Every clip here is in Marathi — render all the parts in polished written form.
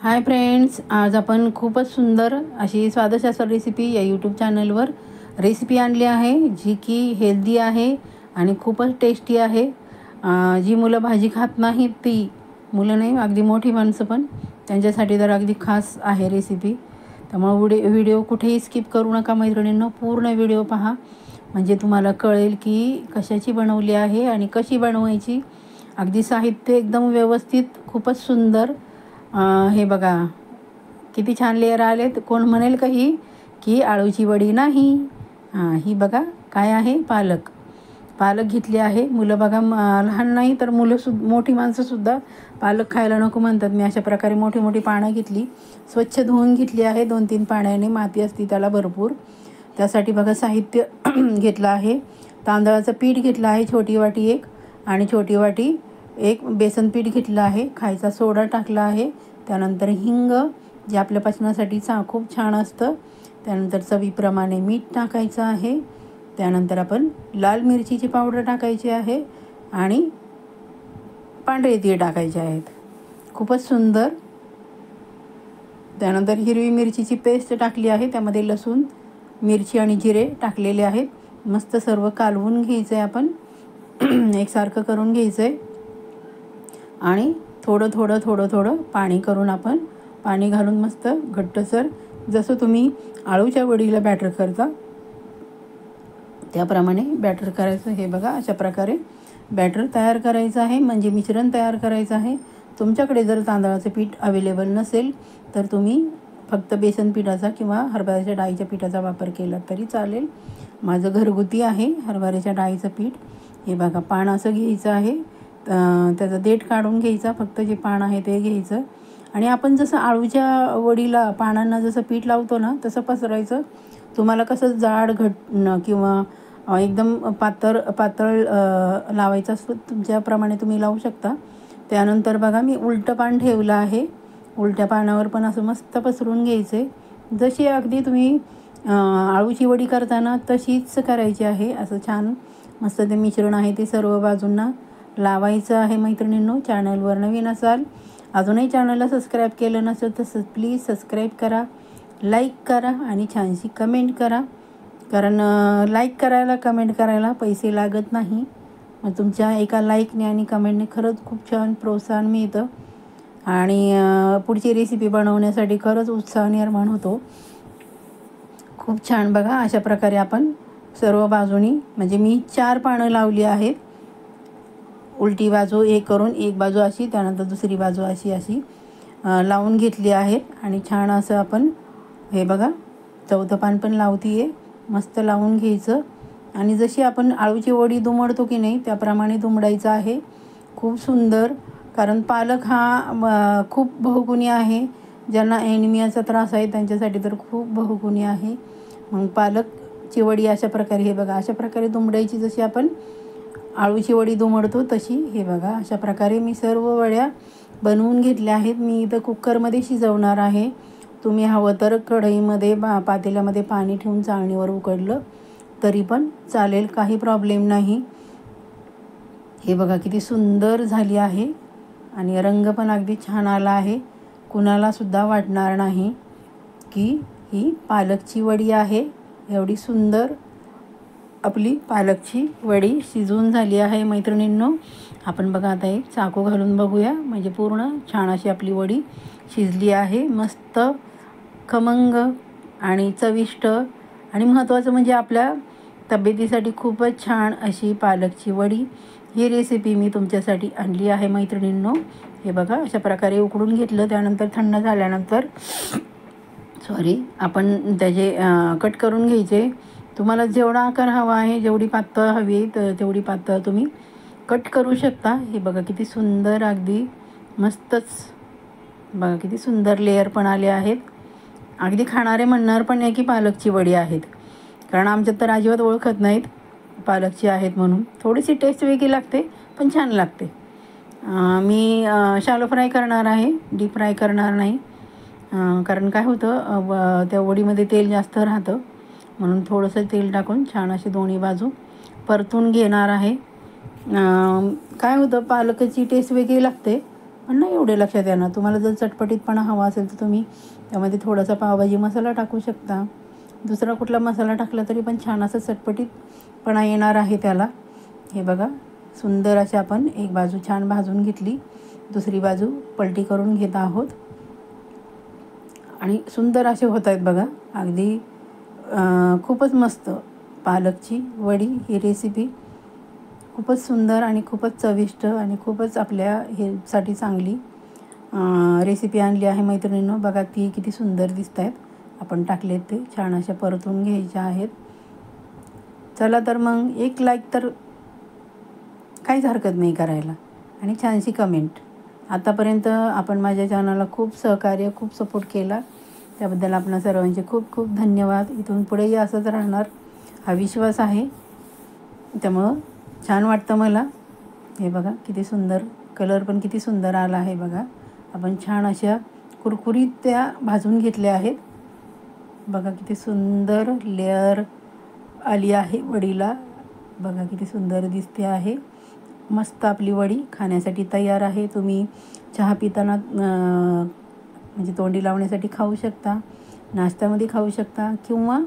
हाय फ्रेंड्स, आज आपण खूपच सुंदर अशी स्वादिष्ट अशी रेसिपी या यूट्यूब चॅनलवर रेसिपी आणली आहे, जी की हेल्दी आहे आणि खूपच टेस्टी आहे। जी मुलं भाजी खात नाहीत ती मुलं नाही, अगदी मोठी माणसं पण त्यांच्यासाठी तर अगदी खास आहे रेसिपी। त्यामुळे व्हिडिओ कुठेही स्किप करू नका मैत्रिणींनो, पूर्ण व्हिडिओ पहा म्हणजे तुम्हाला कळेल की कशाची बनवली आहे आणि कशी बनवायची। अगदी साहित्य एकदम व्यवस्थित, खूपच सुंदर। हे बघा किती छान लेयर आलेत। कोण म्हणेल का ही की आळूची वडी नाही। ही बघा काय आहे, पालक घेतली आहे। मुलं बघा लहान नाही तर मोठी माणसंसुद्धा पालक खायला नको म्हणतात। मी अशा प्रकारे मोठी मोठी पानं घेतली, स्वच्छ धुवून घेतली आहे 2-3 पाण्याने, माती असती त्याला भरपूर। त्यासाठी बघा साहित्य घेतलं आहे। तांदळाचं पीठ घेतलं आहे छोटी वाटी एक, आणि छोटी वाटी एक बेसन पीठ घेतलं आहे। खायचा सोडा टाकला आहे, त्यानंतर हिंग जे आपल्या पचनासाठी खूप छान असतं। त्यानंतर चवीप्रमाणे मीठ टाकायचं आहे। त्यानंतर आपण लाल मिरचीची पावडर टाकायची आहे आणि पांढरे तीळ टाकायचे आहेत, खूपच सुंदर। त्यानंतर हिरवी मिरचीची पेस्ट टाकली आहे, त्यामध्ये लसूण, मिरची आणि जिरे टाकलेले आहेत। मस्त सर्व कालवून घ्यायचं आहे आपण, एकसारखं करून घ्यायचं आहे आणि थोडं थोडं पाणी करून आपण पाणी घालून मस्त घट्टसर, जसं तुम्ही आळूच्या वडीला बॅटर करता त्याप्रमाणे बॅटर करायचं। हे बघा अशा प्रकारे बॅटर तयार करायचं आहे, म्हणजे मिश्रण तयार करायचं आहे। तुमच्याकडे जर तांदळाचं पीठ अवेलेबल नसेल तर तुम्ही फक्त बेसन पिठाचा किंवा हरभऱ्याच्या डाळीच्या पिठाचा वापर केला तरी चालेल। माझं घरगुती आहे हरभऱ्याच्या डाळीचं पीठ। हे बघा पान असं घ्यायचं आहे, त्याचं देठ काढून घ्यायचा, फक्त जे पान आहे ते घ्यायचं आणि आपण जसं आळूच्या वडीला पानांना जसं पीठ लावतो ना तसं पसरायचं। तुम्हाला कसं जाड किंवा एकदम पातळ लावायचं असतं तुमच्याप्रमाणे तुम्ही लावू शकता। त्यानंतर बघा मी उलटं पान ठेवलं आहे, उलट्या पानावर पण असं मस्त पसरून घ्यायचे। जशी अगदी तुम्ही आळूची वडी करताना तशीच करायची आहे। असं छान मस्त ते मिश्रण आहे ते सर्व बाजूंना लावायचं आहे। मैत्रिणींनो, चॅनलवर नवीन असाल, अजूनही चॅनलला सबस्क्राईब केलं नसेल तर प्लीज सबस्क्राईब करा, लाईक करा आणि छानशी कमेंट करा, कारण लाईक करायला कमेंट करायला पैसे लागत नाही। मग तुमच्या एका लाईकने आणि कमेंटने खरंच खूप छान प्रोत्साहन मिळतं आणि पुढची रेसिपी बनवण्यासाठी खरंच उत्साह निर्माण होतो। खूप छान बघा अशा प्रकारे आपण सर्व बाजूनी, म्हणजे मी 4 पानं लावली आहेत। उलटी बाजू एक करून, एक बाजू अशी, त्यानंतर दुसरी बाजू अशी लावून घेतली आहेत आणि छान असं आपण हे बघा चौथं पान पण लावतीये, मस्त लावून घ्यायचं आणि जशी आपण आळूची वडी दुमडतो की नाही त्याप्रमाणे दुमडायचं आहे। खूप सुंदर, कारण पालक हा खूप बहुगुणी आहे। ज्यांना ॲनिमियाचा त्रास आहे त्यांच्यासाठी तर खूप बहुगुणी आहे। मग पालकची वडी अशा प्रकारे, हे बघा अशा प्रकारे दुमडायची, जशी आपण आळूची वडी दुमडतो तशी। हे बघा अशा प्रकारे मी सर्व वड्या बनवून घेतल्या आहेत। मी इथं कुकरमध्ये शिजवणार आहे, तुम्ही हवं तर कढईमध्ये पातेल्यामध्ये पाणी ठेवून चाळणीवर उकडलं तरी पण चालेल, काही प्रॉब्लेम नाही। हे बघा किती सुंदर झाली आहे आणि रंग पण अगदी छान आला आहे। कुणालासुद्धा वाटणार नाही की ही पालकची वडी आहे। एवढी सुंदर आपली पालकची वडी शिजून झाली आहे मैत्रिणींनो। आपण बघा आता एक चाकू घालून बघूया, म्हणजे पूर्ण छान अशी आपली वडी शिजली आहे, मस्त खमंग आणि चविष्ट आणि महत्त्वाचं म्हणजे आपल्या तब्येतीसाठी खूपच छान अशी पालकची वडी। ही रेसिपी मी तुमच्यासाठी आणली आहे मैत्रिणींनो। हे बघा अशा प्रकारे उकडून घेतलं, त्यानंतर थंड झाल्यानंतर आपण त्याचे कट करून घ्यायचे। तुम्हाला जेवढा आकार हवा आहे, जेवढी पातळ हवी आहे तर तेवढी पातळ तुम्ही कट करू शकता। हे बघा किती सुंदर, अगदी मस्तच बघा किती सुंदर लेयर पण आले आहेत। अगदी खाणारे म्हणणार पण नाही की पालकची वडी आहेत, कारण आमच्यात तर अजिबात ओळखत नाहीत पालकची आहेत म्हणून। थोडीशी टेस्ट वेगळी लागते पण छान लागते। मी शॅलो फ्राय करणार आहे, डीप फ्राय करणार नाही, कारण काय होतं त्या वडीमध्ये तेल जास्त राहतं, म्हणून थोडंसं तेल टाकून छान अशी दोन्ही बाजू परतून घेणार आहे। काय होतं पालकाची टेस्ट वेगळी लागते, पण नाही एवढे लक्षात येणार. तुम्हाला जर चटपटीतपणा हवा असेल तर तुम्ही त्यामध्ये थोडासा पावभाजी मसाला टाकू शकता. दुसरा कुठला मसाला टाकला तरी पण छान असं चटपटीतपणा येणार आहे त्याला. हे बघा, सुंदर अशी आपण एक बाजू छान भाजून घेतली, दुसरी बाजू पलटी करून घेत आहोत आणि सुंदर असे होत आहेत बघा. अगदी खूपच मस्त पालकची वडी. ही रेसिपी खूपच सुंदर आणि खूपच चविष्ट आणि खूपच आपल्या हेसाठी चांगली रेसिपी आणली आहे मैत्रिणींनो. बघा ती किती सुंदर दिसत आहेत. आपण टाकलेत ते छान अशा परतून घ्यायच्या आहेत. चला तर मग एक लाईक तर काहीच हरकत नाही करायला आणि छानशी कमेंट. आतापर्यंत आपण माझ्या चॅनलला खूप सहकार्य, खूप सपोर्ट केला, त्याबद्दल आपणा सर्वांचे खूप खूप धन्यवाद. इथून पुढेही असंच राहणार हा विश्वास आहे. त्यामुळं छान वाटतं मला. हे बघा किती सुंदर कलर पण किती सुंदर आला आहे बघा. आपण छान अशा कुरकुरीत त्या भाजून घेतल्या आहेत. बघा किती सुंदर लेअर आली आहे वडीला. बघा किती सुंदर दिसते आहे. मस्त आपली वडी खाण्यासाठी तयार आहे. तुम्ही चहा पिताना म्हणजे तोंडी लावण्यासाठी खाऊ शकता, नाश्त्यामध्ये खाऊ शकता किंवा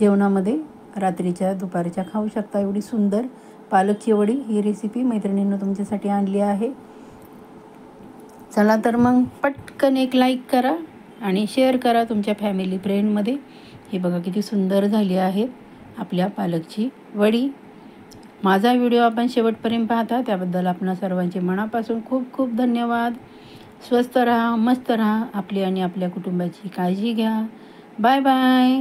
जेवणामध्ये रात्रीच्या दुपारच्या खाऊ शकता. एवढी सुंदर पालकची वडी ही रेसिपी मैत्रिणींनी तुमच्यासाठी आणली आहे. चला तर मग पटकन एक लाईक करा आणि शेअर करा तुमच्या फॅमिली फ्रेंडमध्ये. हे बघा किती सुंदर झाली आहे आपल्या पालकची वडी. माझा व्हिडिओ आपण शेवटपर्यंत पाहता त्याबद्दल आपणा सर्वांचे मनापासून खूप खूप धन्यवाद. स्वस्थ राहा, मस्त राहा, आपली आणि आपल्या कुटुंबाची काळजी घ्या. Bye bye.